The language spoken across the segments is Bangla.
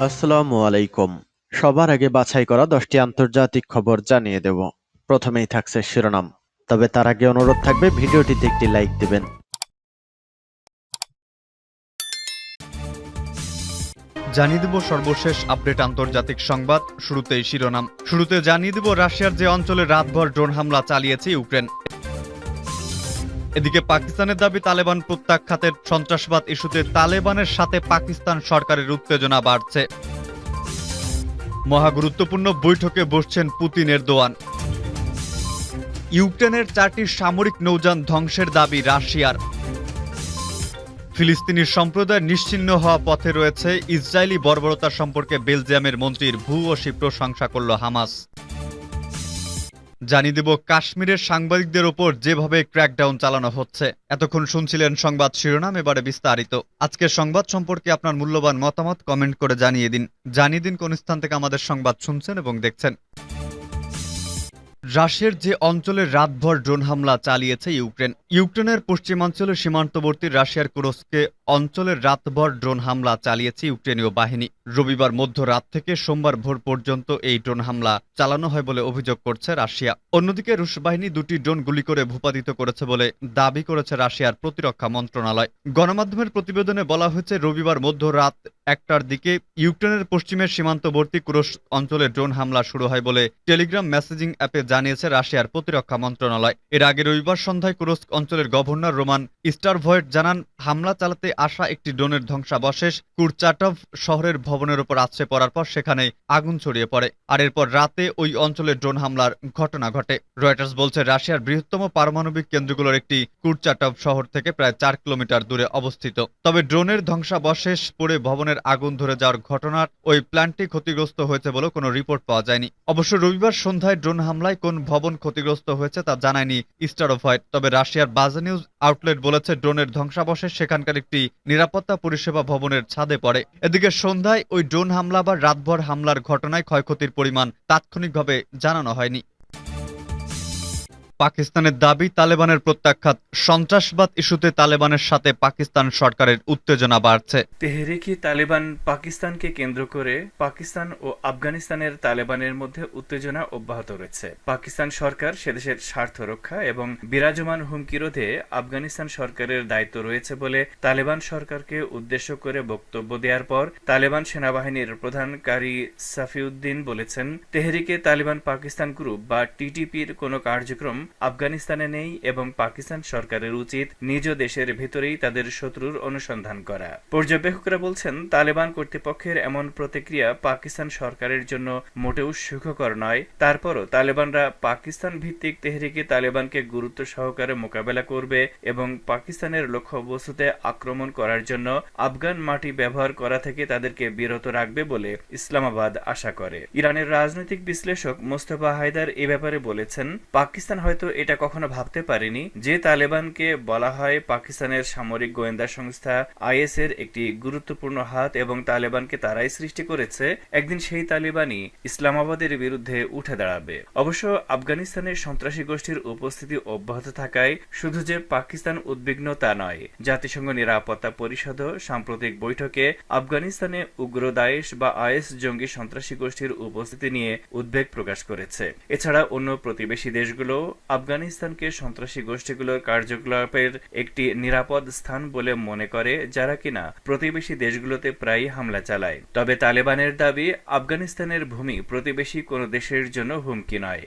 আসসালামু আলাইকুম। সবার আগে বাছাই করা 10টি আন্তর্জাতিক খবর জানিয়ে দেব। প্রথমেই থাকছে শিরোনাম। তবে তার আগে অনুরোধ থাকবে ভিডিওটিতে একটি লাইক দিবেন। জানিয়ে দেব সর্বশেষ আপডেট আন্তর্জাতিক সংবাদ। শুরুতেই শিরোনাম। শুরুতে জানিয়ে দেব রাশিয়ার যে অঞ্চলে রাতভর ড্রোন হামলা চালিয়েছে ইউক্রেন। এদিকে পাকিস্তানের দাবি তালেবান প্রত্যাখ্যাতের সন্ত্রাসবাদ ইস্যুতে তালেবানের সাথে পাকিস্তান সরকারের উত্তেজনা বাড়ছে। মহাগুরুত্বপূর্ণ বৈঠকে বসছেন পুতিন এরদোয়ান। ইউক্রেনের 4টি সামরিক নৌযান ধ্বংসের দাবি রাশিয়ার। ফিলিস্তিনি সম্প্রদায় নিশ্চিহ্ন হওয়া পথে রয়েছে। ইসরায়েলি বর্বরতা সম্পর্কে বেলজিয়ামের মন্ত্রীর ভূয়সী প্রশংসা করল হামাস। জানিয়ে দেব কাশ্মীরের সাংবাদিকদের ওপর যেভাবে ক্র্যাকডাউন চালানো হচ্ছে। এতক্ষণ শুনছিলেন সংবাদ শিরোনাম, এবারে বিস্তারিত। আজকের সংবাদ সম্পর্কে আপনার মূল্যবান মতামত কমেন্ট করে জানিয়ে দিন কোন স্থান থেকে আমাদের সংবাদ শুনছেন এবং দেখছেন। রাশিয়ার যে অঞ্চলে রাতভর ড্রোন হামলা চালিয়েছে ইউক্রেনের পশ্চিমাঞ্চলের সীমান্তবর্তী রাশিয়ার কুরস্কে অঞ্চলের রাতভর ড্রোন হামলা চালিয়েছে ইউক্রেনীয় বাহিনী। রবিবার মধ্যরাত থেকে সোমবার ভোর পর্যন্ত এই ড্রোন হামলা চালানো হয় বলে অভিযোগ করছে রাশিয়া। অন্যদিকে রুশ বাহিনী 2টি ড্রোন গুলি করে ভূপাতিত করেছে বলে দাবি করেছে রাশিয়ার প্রতিরক্ষা মন্ত্রণালয়। গণমাধ্যমের প্রতিবেদনে বলা হয়েছে, রবিবার মধ্যরাত 1টার দিকে ইউক্রেনের পশ্চিমের সীমান্তবর্তী কুরস্ক অঞ্চলে ড্রোন হামলা শুরু হয় বলে টেলিগ্রাম মেসেজিং অ্যাপে জানিয়েছে রাশিয়ার প্রতিরক্ষা মন্ত্রণালয়। এর আগে রবিবার সন্ধ্যায় কুরস্ক অঞ্চলের গভর্নর রোমান স্টারভয়েট জানান, হামলা চালাতে আসা একটি ড্রোনের ধ্বংসাবশেষ কুরচাটভ শহরের ভবনের উপর আছড়ে পড়ার পর সেখানে আগুন ছড়িয়ে পড়ে। আর এরপর রাতে ওই অঞ্চলে ড্রোন হামলার ঘটনা ঘটে। রয়টার্স বলছে, রাশিয়ার বৃহত্তম পারমাণবিক কেন্দ্রগুলোর একটি কুরচাটভ শহর থেকে প্রায় 4 কিলোমিটার দূরে অবস্থিত। তবে ড্রোনের ধ্বংসাবশেষ পড়ে ভবনের আগুন ধরে যাওয়ার ঘটনার ওই প্ল্যান্টটি ক্ষতিগ্রস্ত হয়েছে বলে কোনো রিপোর্ট পাওয়া যায়নি। অবশ্য রবিবার সন্ধ্যায় ড্রোন হামলায় কোন ভবন ক্ষতিগ্রস্ত হয়েছে তা জানায়নি স্টারভয়েট। তবে রাশিয়ার বাজা নিউজ আউটলেট বলেছে, ড্রোনের ধ্বংসাবশেষ সেখানকার একটি নিরাপত্তা পরিষেবা ভবনের ছাদে পড়ে। এদিকে সন্ধ্যায় ওই ড্রোন হামলা বা রাতভর হামলার ঘটনায় ক্ষয়ক্ষতির পরিমাণ তাৎক্ষণিকভাবে জানানো হয়নি। পাকিস্তানের দাবি তালেবানের প্রত্যাখ্যাত, সন্ত্রাসবাদ ইস্যুতে তালেবানের সাথে পাকিস্তান সরকারের উত্তেজনা বাড়ছে। তেহরিকে তালেবান পাকিস্তানকে কেন্দ্র করে পাকিস্তান ও আফগানিস্তানের তালেবানের মধ্যে উত্তেজনা অব্যাহত রয়েছে। পাকিস্তান সরকার সেদেশের স্বার্থ রক্ষা এবং বিরাজমান হুমকি রোধে আফগানিস্তান সরকারের দায়িত্ব রয়েছে বলে তালেবান সরকারকে উদ্দেশ্য করে বক্তব্য দেওয়ার পর তালেবান সেনাবাহিনীর প্রধান কারি সাফিউদ্দিন বলেছেন, তেহরিকে তালেবান পাকিস্তান গ্রুপ বা টিটিপির কোনো কার্যক্রম আফগানিস্তানে নেই এবং পাকিস্তান সরকারের উচিত নিজ দেশের ভেতরেই তাদের শত্রুর অনুসন্ধান করা। পর্যবেক্ষকরা বলছেন, তালেবান কর্তৃপক্ষের এমন প্রতিক্রিয়া পাকিস্তান সরকারের জন্য মোটেও সুখকর নয়। তারপরও তালেবানরা পাকিস্তান ভিত্তিক তেহরিকে তালেবানকে গুরুত্ব সহকারে মোকাবেলা করবে এবং পাকিস্তানের লক্ষ্যবস্তুতে আক্রমণ করার জন্য আফগান মাটি ব্যবহার করা থেকে তাদেরকে বিরত রাখবে বলে ইসলামাবাদ আশা করে। ইরানের রাজনৈতিক বিশ্লেষক মোস্তফা হায়দার এ ব্যাপারে বলেছেন, পাকিস্তান হয়তো এটা কখনো ভাবতে পারেনি যে তালেবানকে বলা হয় পাকিস্তানের সামরিক গোয়েন্দা সংস্থা আইএস এর একটি গুরুত্বপূর্ণ হাত এবং তালেবানকে তারাই সৃষ্টি করেছে, একদিন সেই তালেবানই ইসলামাবাদের বিরুদ্ধে উঠে দাঁড়াবে। অবশ্য আফগানিস্তানের সন্ত্রাসী গোষ্ঠীর উপস্থিতি অব্যাহত থাকায় শুধু যে পাকিস্তান উদ্বিগ্ন তা নয়। জাতিসংঘ নিরাপত্তা পরিষদও সাম্প্রতিক বৈঠকে আফগানিস্তানে উগ্র দায়েশ বা আইএস জঙ্গি সন্ত্রাসী গোষ্ঠীর উপস্থিতি নিয়ে উদ্বেগ প্রকাশ করেছে। এছাড়া অন্য প্রতিবেশী দেশগুলো আফগানিস্তানকে সন্ত্রাসী গোষ্ঠীগুলোর কার্যকলাপের একটি নিরাপদ স্থান বলে মনে করে, যারা কিনা প্রতিবেশী দেশগুলোতে প্রায়ই হামলা চালায়। তবে তালেবানের দাবি, আফগানিস্তানের ভূমি প্রতিবেশী কোনো দেশের জন্য হুমকি নয়।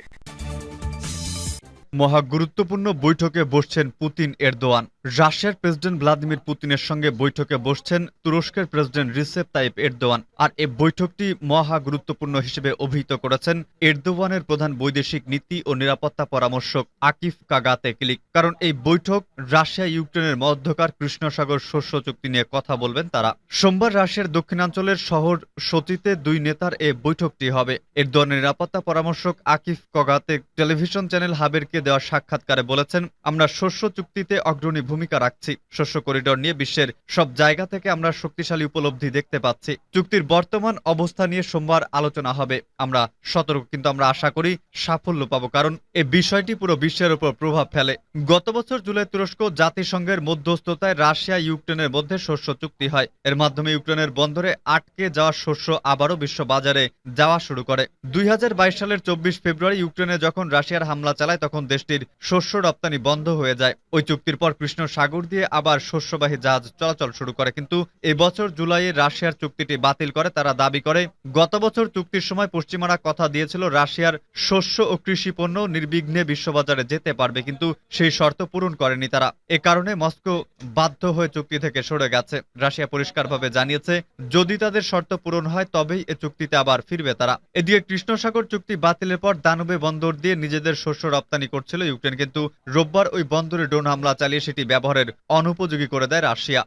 মহা গুরুত্বপূর্ণ বৈঠকে বসছেন পুতিন এরদোয়ান। রাশিয়ার প্রেসিডেন্ট ভ্লাদিমির পুতিনের সঙ্গে বৈঠকে বসছেন তুরস্কের প্রেসিডেন্ট রিসেপ তাইপ এরদোয়ান। আর এই বৈঠকটি মহা গুরুত্বপূর্ণ হিসেবে অভিহিত করেছেন এরদোয়ানের প্রধান বৈদেশিক নীতি ও নিরাপত্তা পরামর্শক আকিফ কাগাতেকলিক। কারণ এই বৈঠক রাশিয়া ইউক্রেনের মধ্যকার কৃষ্ণসাগর শস্য চুক্তি নিয়ে কথা বলবেন তারা। সোমবার রাশিয়ার দক্ষিণাঞ্চলের শহর সোচিতে 2 নেতার এই বৈঠকটি হবে। এরদোয়ানের নিরাপত্তা পরামর্শক আকিফ কাগাতেক টেলিভিশন চ্যানেল হাবেরকে দেওয়া সাক্ষাৎকারে বলেছেন, আমরা শস্য চুক্তিতে অগ্রণী ভূমিকা রাখছি। শস্য করিডোর নিয়ে বিশ্বের সব জায়গা থেকে আমরা শক্তিশালী উপলব্ধি দেখতে পাচ্ছি। চুক্তির বর্তমান অবস্থা নিয়ে সোমবার আলোচনা হবে। আমরা সতর্ক, কিন্তু আমরা আশা করি সাফল্য পাবো, কারণ এই বিষয়টি পুরো বিশ্বের উপর প্রভাব ফেলে। গত বছর জুলাই তুরস্ক জাতিসংঘের মধ্যস্থতায় রাশিয়া ইউক্রেনের মধ্যে শস্য চুক্তি হয়। এর মাধ্যমে ইউক্রেনের বন্দরে আটকে যাওয়া শস্য আবারও বিশ্ব বাজারে যাওয়া শুরু করে। 2022 সালের 24 ফেব্রুয়ারি ইউক্রেনে যখন রাশিয়ার হামলা চালায়, তখন দেশটির শস্য রপ্তানি বন্ধ হয়ে যায়। ওই চুক্তির পর কৃষ্ণ সাগর দিয়ে আবার শস্যবাহী জাহাজ চলাচল শুরু করে, কিন্তু এবছর জুলাইয়ে রাশিয়ার চুক্তিটি বাতিল করে। তারা দাবি করে, গত বছর চুক্তির সময় পশ্চিমারা কথা দিয়েছিল রাশিয়ার শস্য ও কৃষি পণ্য নির্বিঘ্নে বিশ্ববাজারে যেতে পারবে, কিন্তু সেই শর্ত পূরণ করেনি তারা। এ কারণে মস্কো বাধ্য হয়ে চুক্তি থেকে সরে গেছে। রাশিয়া পরিষ্কারভাবে জানিয়েছে, যদি তাদের শর্ত পূরণ হয় তবেই এ চুক্তিতে আবার ফিরবে তারা। এদিকে কৃষ্ণ সাগর চুক্তি বাতিলের পর দানুবে বন্দর দিয়ে নিজেদের শস্য রপ্তানি করছিল ইউক্রেন, কিন্তু রোববার ওই বন্দরে ড্রোন হামলা চালিয়ে সেটি ব্যবহারের অনুপযোগী করে দেয় রাশিয়া।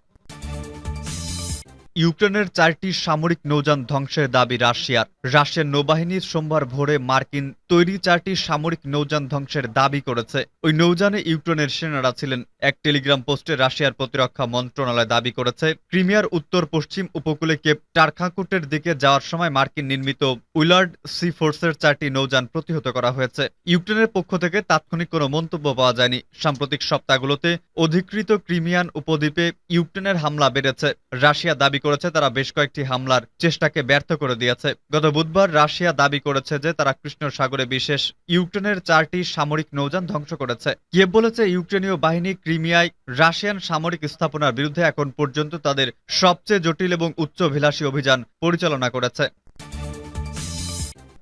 ইউক্রেনের 4টি সামরিক নৌযান ধ্বংসের দাবি রাশিয়ার। রাশিয়ার নৌবাহিনী সোমবার ভোরে মার্কিন তৈরি 4টি সামরিক নৌযান ধ্বংসের দাবি করেছে। ওই নৌযানে ইউক্রেনের সেনারা ছিলেন। এক টেলিগ্রাম পোস্টে রাশিয়ার প্রতিরক্ষা মন্ত্রণালয় দাবি করেছে, ক্রিমিয়ার উত্তর পশ্চিম উপকূলে কেপ টারখাকুটের দিকে যাওয়ার সময় মার্কিন নির্মিত উইলার্ড সি ফোর্সের 4টি নৌযান প্রতিহত করা হয়েছে। ইউক্রেনের পক্ষ থেকে তাৎক্ষণিক কোনো মন্তব্য পাওয়া যায়নি। সাম্প্রতিক সপ্তাহগুলোতে অধিকৃত ক্রিমিয়ান উপদ্বীপে ইউক্রেনের হামলা বেড়েছে। রাশিয়া দাবি করেছে তারা বেশ কয়েকটি হামলার চেষ্টাকে ব্যর্থ করে দিয়েছে। গত বুধবার রাশিয়া দাবি করেছে যে তারা কৃষ্ণ সাগরে বিশেষ ইউক্রেনের 4টি সামরিক নৌযান ধ্বংস করেছে। কিয়েভ বলেছে, ইউক্রেনীয় বাহিনী ক্রিমিয়ায় রাশিয়ান সামরিক স্থাপনার বিরুদ্ধে এখন পর্যন্ত তাদের সবচেয়ে জটিল এবং উচ্চাভিলাষী অভিযান পরিচালনা করেছে।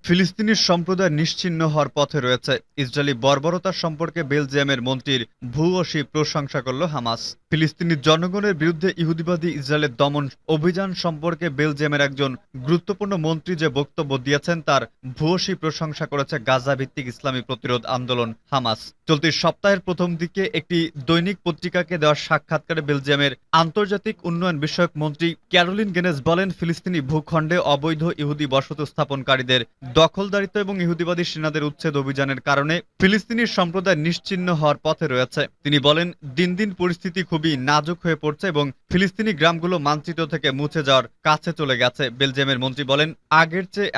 ফিলিস্তিনি সম্প্রদায় নিশ্চিহ্ন হওয়ার পথে রয়েছে। ইসরায়েলি বর্বরতার সম্পর্কে বেলজিয়ামের মন্ত্রীর ভূয়সী প্রশংসা করল হামাস। ফিলিস্তিনি জনগণের বিরুদ্ধে ইহুদিবাদী ইসরায়েলের দমন অভিযান সম্পর্কে বেলজিয়ামের একজন গুরুত্বপূর্ণ মন্ত্রী যে বক্তব্য দিয়েছেন তার ভূয়সী প্রশংসা করেছে গাজা ভিত্তিক ইসলামী প্রতিরোধ আন্দোলন হামাস। চলতি সপ্তাহের প্রথম দিকে একটি দৈনিক পত্রিকাকে দেওয়া সাক্ষাৎকারে বেলজিয়ামের আন্তর্জাতিক উন্নয়ন বিষয়ক মন্ত্রী ক্যারোলিন গেনেস বলেন, ফিলিস্তিনি ভূখণ্ডে অবৈধ ইহুদি বসতি স্থাপনকারীদের দখলদারিত্ব এবং ইহুদিবাদী সেনাদের উচ্ছেদ অভিযানের কারণে ফিলিস্তিনি সম্প্রদায় নিশ্চিহ্ন হওয়ার পথে রয়েছে। তিনি বলেন, দিন দিন পরিস্থিতি খুবই নাজুক হয়ে পড়ছে এবং ফিলিস্তিনি গ্রামগুলো মানচিত্র থেকে মুছে যাওয়ার কাছে চলে গেছে। বেলজিয়ামের মন্ত্রী বলেন, আগের চেয়ে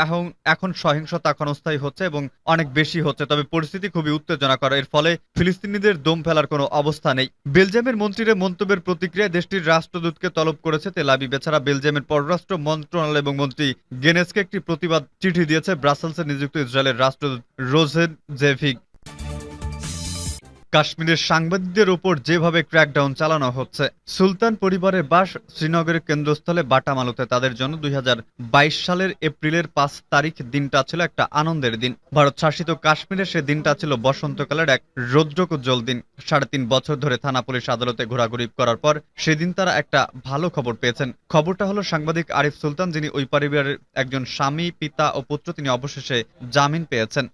এখন সহিংসতা ক্ষণস্থায়ী হচ্ছে এবং অনেক বেশি হচ্ছে, তবে পরিস্থিতি খুবই উত্তেজনাকর। এর ফলে ফিলিস্তিনিদের দম ফেলার কোনো অবস্থা নেই। বেলজিয়ামের মন্ত্রীর মন্তব্যের প্রতিক্রিয়ায় দেশটির রাষ্ট্রদূতকে তলব করেছে তেল আবিব। এছাড়া বেলজিয়ামের পররাষ্ট্র মন্ত্রণালয় এবং মন্ত্রী গেনেসকে একটি প্রতিবাদ চিঠি দিয়েছে ব্রাসেলসে নিযুক্ত ইসরায়েলের রাষ্ট্রদূত রোজেন জেভিগ। কাশ্মীরের সাংবাদিকদের উপর যেভাবে ক্র্যাকডাউন চালানো হচ্ছে। সুলতান পরিবারের বাস শ্রীনগরের কেন্দ্রস্থলে বাটামালুতে তাদের জন্য 2022 সালের এপ্রিলের 5 তারিখ দিনটা ছিল একটা আনন্দের দিন। ভারত শাসিত কাশ্মীরে সে দিনটা ছিল বসন্তকালের এক রৌদ্রোজ্জ্বল দিন। 3.5 বছর ধরে থানা পুলিশ আদালতে ঘোরাঘুরি করার পর সেদিন তারা একটা ভালো খবর পেয়েছেন। খবরটা হলো সাংবাদিক আরিফ সুলতান, যিনি ওই পরিবারের একজন স্বামী, পিতা ও পুত্র, তিনি অবশেষে জামিন পেয়েছেন।